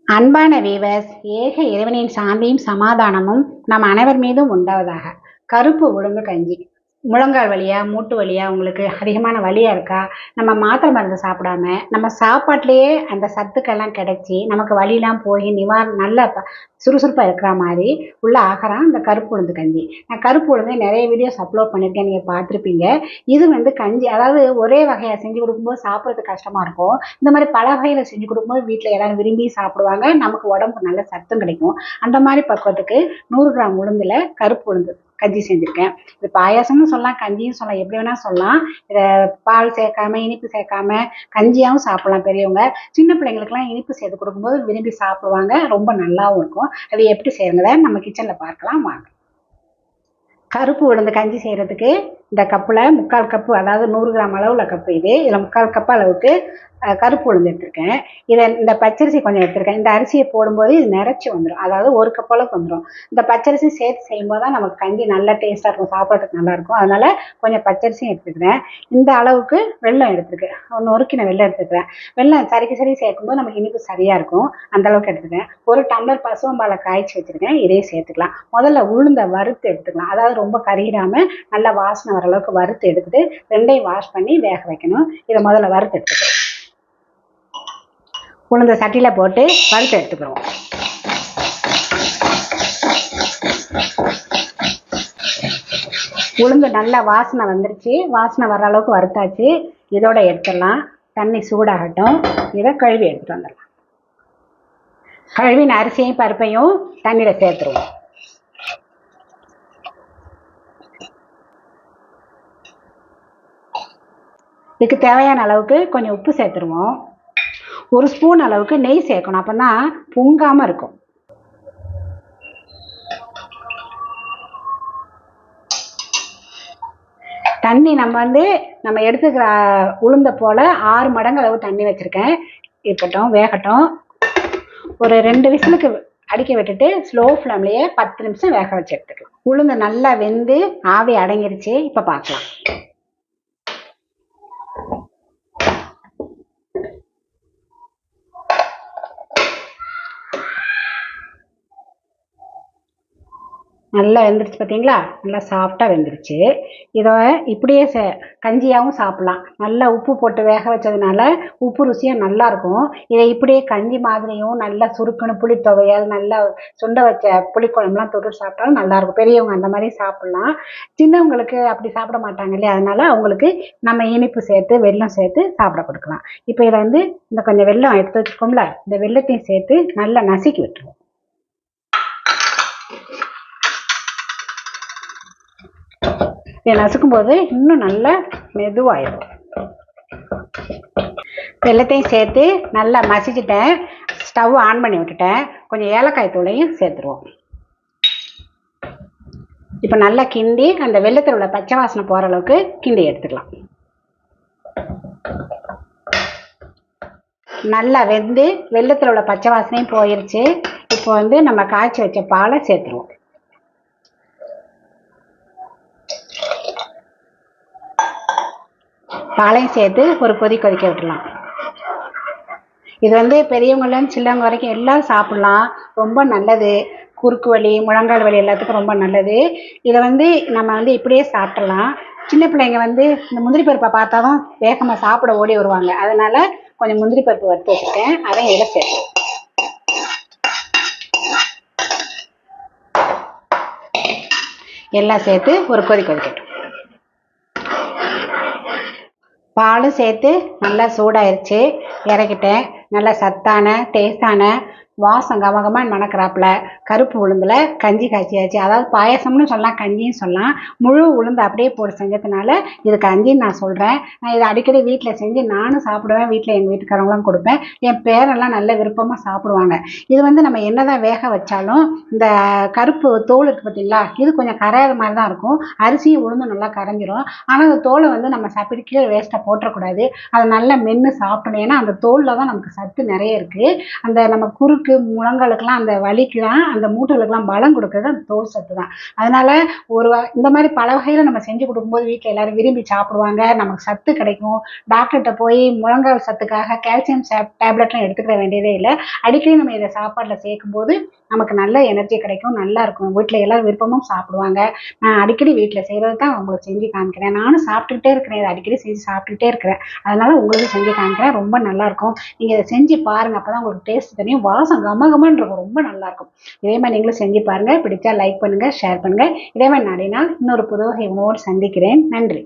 அன்பான வீவர்ஸ், ஏக இறைவனின் சாந்தியும் சமாதானமும் நம் அனைவர் மீதும் உண்டாவதாக. கருப்பு உளுந்து கஞ்சி. முழங்கால் வலியா, மூட்டு வலியா, உங்களுக்கு அதிகமான வலியா இருக்கா? நம்ம மாத்திரை மருந்து சாப்பிடாம, நம்ம சாப்பாட்டிலேயே அந்த சத்துக்கள்லாம் கிடைச்சி, நமக்கு வலிலாம் போய் நல்ல சுறுசுறுப்பா இருக்கிற மாதிரி உள்ள ஆகாரம் இந்த கருப்பு உளுந்து கஞ்சி. நான் கருப்பு உளுந்து நிறைய வீடியோஸ் அப்லோட் பண்ணியிருக்கேன், நீங்க பார்த்துருப்பீங்க. இது வந்து கஞ்சி, அதாவது ஒரே வகையா செஞ்சு கொடுக்கும்போது சாப்பிட்றதுக்கு கஷ்டமா இருக்கும். இந்த மாதிரி பல வகையில செஞ்சு கொடுக்கும்போது வீட்டில் எல்லாரும் விரும்பி சாப்பிடுவாங்க, நமக்கு உடம்புக்கு நல்ல சத்தும் கிடைக்கும். அந்த மாதிரி பக்குவத்துக்கு 100 கிராம் உளுந்துல கருப்பு உளுந்து கஞ்சி செஞ்சுருக்கேன். இது பாயாசம்னு சொல்லலாம், கஞ்சியும் சொல்லலாம், எப்படி வேணால் சொல்லலாம். இதை பால் சேர்க்காம, இனிப்பு சேர்க்காம கஞ்சியாகவும் சாப்பிடலாம். பெரியவங்க சின்ன பிள்ளைங்களுக்குலாம் இனிப்பு சேர்த்து கொடுக்கும்போது விரும்பி சாப்பிடுவாங்க, ரொம்ப நல்லாவும் இருக்கும். அது எப்படி செய்யறத நம்ம கிச்சனில் பார்க்கலாம் வாங்க. கருப்பு உளுந்து கஞ்சி செய்கிறதுக்கு இந்த கப்பில் 3/4 கப்பு, அதாவது 100 கிராம் அளவில் கப்பு இது. இதில் 3/4 கப்பு அளவுக்கு கருப்பு உளுந்து எடுத்திருக்கேன். இந்த பச்சரிசி கொஞ்சம் எடுத்திருக்கேன். இந்த அரிசியை போடும்போது இது நிறச்சி வந்துடும், அதாவது 1 கப் அளவுக்கு வந்துடும். இந்த பச்சரிசி சேர்த்து செய்யும்போது தான் நமக்கு கஞ்சி நல்லா டேஸ்ட்டாக இருக்கும், சாப்பிட்றதுக்கு நல்லாயிருக்கும். அதனால் கொஞ்சம் பச்சரிசியும் எடுத்துக்கிறேன். இந்த அளவுக்கு வெல்லம் எடுத்துருக்கேன், நொறுக்கின வெல்லம் எடுத்துக்கிறேன். வெல்லம் சரி சேர்க்கும்போது நமக்கு இனிப்பு சரியாக இருக்கும், அந்த அளவுக்கு எடுத்துக்கிறேன். 1 டம்ளர் பசுவம்பாலை காய்ச்சி வச்சுருக்கேன், இதையும் சேர்த்துக்கலாம். முதல்ல உளுந்தை வறுத்து எடுத்துக்கலாம், அதாவது ரொம்ப கருகிடாமல் நல்லா வாசனை வர அளவுக்கு வறுத்து எடுத்துட்டு 2யும் வாஷ் பண்ணி வேக வைக்கணும். இதை முதல்ல வறுத்து எடுத்துக்கிறோம். உளுந்த சட்டியில் போட்டு வறுத்து எடுத்துக்கிறோம். உளுந்து நல்லா வாசனை வந்துருச்சு, வாசனை வர அளவுக்கு வறுத்தாச்சு. இதோட எடுத்துடலாம். தண்ணி சூடாகட்டும், இதை கழுவி எடுத்துட்டு வந்துடலாம். கழுவின அரிசியையும் பருப்பையும் தண்ணியில் சேர்த்துருவோம். இதுக்கு தேவையான அளவுக்கு கொஞ்சம் உப்பு சேர்த்துருவோம். 1 ஸ்பூன் அளவுக்கு நெய் சேர்க்கணும், அப்போ தான் பொங்காமல் இருக்கும். தண்ணி நம்ம எடுத்துக்கிற உளுந்த போல் 6 மடங்கு அளவு தண்ணி வச்சுருக்கேன். இருக்கட்டும், வேகட்டும். ஒரு 2 விசிலுக்கு அடிக்க விட்டுட்டு ஸ்லோ ஃப்ளேம்லேயே 10 நிமிஷம் வேக வச்சு எடுத்துக்கலாம். உளுந்து நல்லா வெந்து ஆவி அடங்கிருச்சு. இப்போ பார்க்கலாம். நல்லா வெந்துருச்சு பார்த்தீங்களா, நல்லா சாஃப்டாக வெந்துருச்சு. இதை இப்படியே கஞ்சியாகவும் சாப்பிட்லாம். நல்லா உப்பு போட்டு வேக வச்சதுனால உப்பு ருசியாக நல்லாயிருக்கும். இதை இப்படியே கஞ்சி மாதிரியும் நல்லா சுருக்குன்னு புளி துவையல், நல்லா சுண்டை வச்ச புளிக்குழம்புலாம் தொட்டு சாப்பிட்டாலும் நல்லாயிருக்கும். பெரியவங்க அந்த மாதிரி சாப்பிட்லாம். சின்னவங்களுக்கு அப்படி சாப்பிட மாட்டாங்க இல்லையா, அதனால அவங்களுக்கு நம்ம இனிப்பு சேர்த்து வெல்லம் சேர்த்து சாப்பிட கொடுக்கலாம். இப்போ இதை இந்த கொஞ்சம் வெல்லம் எடுத்து வச்சுருக்கோம்ல, இந்த வெல்லத்தையும் சேர்த்து நல்லா நசுக்கி விட்டுருவோம். இதை நசுக்கும் போது இன்னும் நல்லா மெதுவாயிடும். வெல்லத்தையும் சேர்த்து நல்லா மசிச்சுட்டேன். ஸ்டவ் ஆன் பண்ணி விட்டுட்டேன். கொஞ்சம் ஏலக்காய் தூளையும் சேர்த்துருவோம். இப்போ நல்லா கிண்டி அந்த வெல்லத்தில் உள்ள பச்சை வாசனை போகிற அளவுக்கு கிண்டி எடுத்துக்கலாம். நல்லா வெந்து வெல்லத்தில் உள்ள பச்சை வாசனையும் போயிருச்சு. இப்போ நம்ம காய்ச்சி வச்ச பாலை சேர்த்துருவோம். பாலையும் சேர்த்து ஒரு கொதிக்க விட்டுடலாம். இது பெரியவங்கலேருந்து சின்னவங்க வரைக்கும் எல்லாம் சாப்பிட்லாம், ரொம்ப நல்லது. குறுக்கு வலி, முழங்கால் வலி எல்லாத்துக்கும் ரொம்ப நல்லது. இதை நம்ம இப்படியே சாப்பிட்றலாம். சின்ன பிள்ளைங்க இந்த முந்திரி பருப்பை பார்த்தா தான் வேகமாக சாப்பிட ஓடி வருவாங்க, அதனால கொஞ்சம் முந்திரி பருப்பு வறுத்து வச்சுருக்கேன், அதையும் இதில் சேர்த்து எல்லாம் சேர்த்து ஒரு கொதிக்கட்டும். பாலும் சேர்த்து நல்லா சூடாயிருச்சு, இறக்கிட்டேன். நல்லா சத்தான டேஸ்டான வாசம் கமகமாக மணக்கிறாப்புல கருப்பு உளுந்தில் கஞ்சி காய்ச்சியாச்சு. அதாவது பாயசம்னு சொல்லலாம், கஞ்சின்னு சொல்லலாம். முழு உளுந்து அப்படியே போட்டு செஞ்சதுனால இது கஞ்சின்னு நான் சொல்கிறேன். நான் இதை அடிக்கடி வீட்டில் செஞ்சு நானும் சாப்பிடுவேன், வீட்டில் எங்கள் வீட்டுக்காரங்களாம் கொடுப்பேன். என் பேரெல்லாம் நல்ல விருப்பமாக சாப்பிடுவாங்க. இது நம்ம என்ன தான் வேக வச்சாலும் இந்த கருப்பு தோல் இருக்குது பார்த்தீங்களா, இது கொஞ்சம் கரையாத மாதிரி தான் இருக்கும். அரிசியும் உளுந்தும் நல்லா கரைஞ்சிரும். ஆனால் அந்த தோலை நம்ம சாப்பிட்டு கீழே வேஸ்ட்டாக போட்டுறக்கூடாது, அதை நல்லா மென்று சாப்பிடணும். ஏன்னா அந்த தோலில் தான் நமக்கு சத்து நிறைய இருக்குது. அந்த நம்ம குறுக்கு இடுப்புக்கு முழங்காலுக்கெல்லாம் அந்த வலிக்குலாம் அந்த மூட்டுகளுக்கெல்லாம் பலம் கொடுக்குறது அந்த தோல் சத்து தான். அதனால இந்த மாதிரி பல வகையில் நம்ம செஞ்சு கொடுக்கும்போது வீட்டில் எல்லாரும் விரும்பி சாப்பிடுவாங்க. நமக்கு சத்து கிடைக்கும். டாக்டர்கிட்ட போய் முழங்கால் சத்துக்காக கால்சியம் டேப்லெட்லாம் எடுத்துக்கிற வேண்டியதே இல்லை. அடிக்கடி நம்ம இதை சாப்பாட்டில் சேர்க்கும்போது நமக்கு நல்ல எனர்ஜி கிடைக்கும். நல்லா இருக்கும். வீட்டில் எல்லாரும் விருப்பமும் சாப்பிடுவாங்க. நான் அடிக்கடி வீட்டில் செய்கிறது தான் உங்களுக்கு செஞ்சு காமிக்கிறேன். நானும் சாப்பிட்டுக்கிட்டே இருக்கிறேன். இதை அடிக்கடி செஞ்சு சாப்பிட்டுக்கிட்டே இருக்கிறேன். அதனால உங்களுக்கு செஞ்சு காமிக்கிறேன். ரொம்ப நல்லாயிருக்கும். நீங்கள் இதை செஞ்சு பாருங்கள். அப்போ தான் உங்களுக்கு டேஸ்ட் தெரியும். வாசம் கமகமன்னு இருக்கும். ரொம்ப நல்லாயிருக்கும். இதே மாதிரி நீங்களும் செஞ்சு பாருங்கள். பிடிச்சா லைக் பண்ணுங்கள், ஷேர் பண்ணுங்கள். இதே மாதிரி நாடினால் இன்னொரு புது வகை உணவோடு சந்திக்கிறேன். நன்றி.